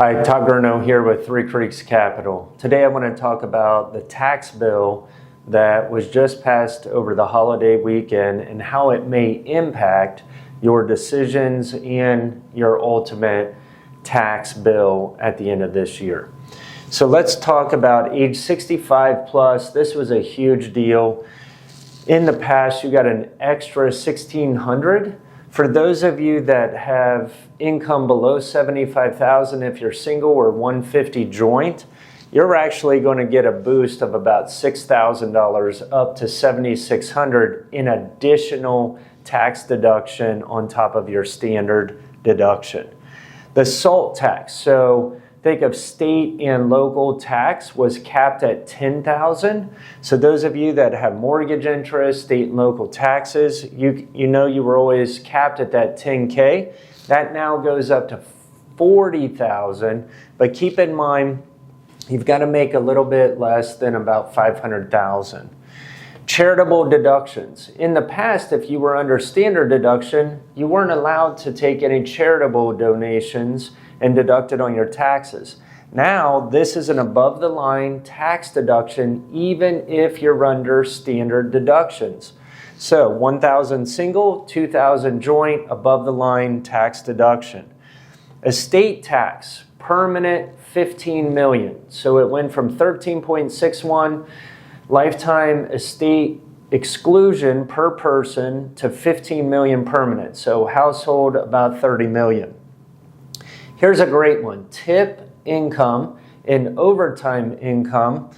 Hi, Todd Gurno here with Three Creeks Capital. Today I want to talk about the tax bill that was just passed over the holiday weekend and how it may impact your decisions and your ultimate tax bill at the end of this year. So let's talk about age 65 plus. This was a huge deal. In the past, you got an extra $1,600. For those of you that have income below $75,000, if you're single or 150 joint, you're actually going to get a boost of about $6,000 up to $7,600 in additional tax deduction on top of your standard deduction. The SALT tax, so think of state and local tax, was capped at $10,000. So those of you that have mortgage interest, state and local taxes, you know you were always capped at that $10K. That now goes up to $40,000. But keep in mind, you've got to make a little bit less than about $500,000. Charitable deductions. In the past, if you were under standard deduction, you weren't allowed to take any charitable donations and deduct it on your taxes. Now, this is an above-the-line tax deduction even if you're under standard deductions. So, $1,000 single, $2,000 joint, above-the-line tax deduction. Estate tax, permanent, $15 million. So it went from 13.61 lifetime estate exclusion per person to 15 million permanent. So household, about 30 million. Here's a great one. Tip income and overtime income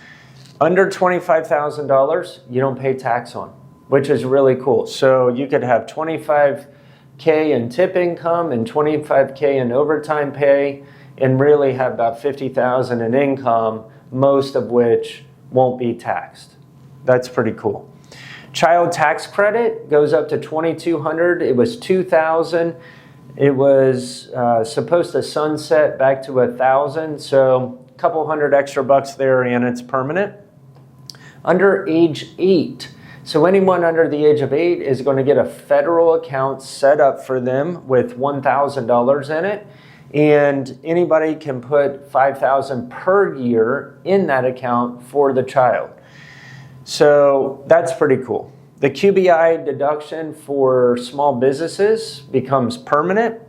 under $25,000, you don't pay tax on, which is really cool. So you could have $25K in tip income and $25K in overtime pay and really have about $50,000 in income, most of which won't be taxed. That's pretty cool. Child tax credit goes up to $2,200. It was $2,000. It was supposed to sunset back to $1,000, so a couple hundred extra bucks there, and it's permanent. Under age 8, so anyone under the age of 8 is going to get a federal account set up for them with $1,000 in it, and anybody can put $5,000 per year in that account for the child. So that's pretty cool. The QBI deduction for small businesses becomes permanent.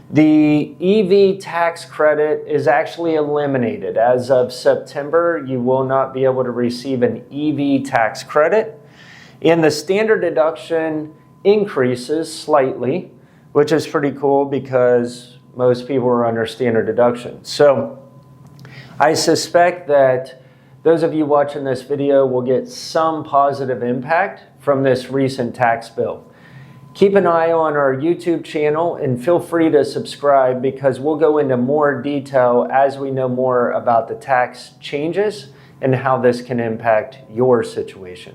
The EV tax credit is actually eliminated. As of September, you will not be able to receive an EV tax credit. And the standard deduction increases slightly, which is pretty cool because most people are under standard deduction. So I suspect that those of you watching this video will get some positive impact from this recent tax bill. Keep an eye on our YouTube channel and feel free to subscribe because we'll go into more detail as we know more about the tax changes and how this can impact your situation.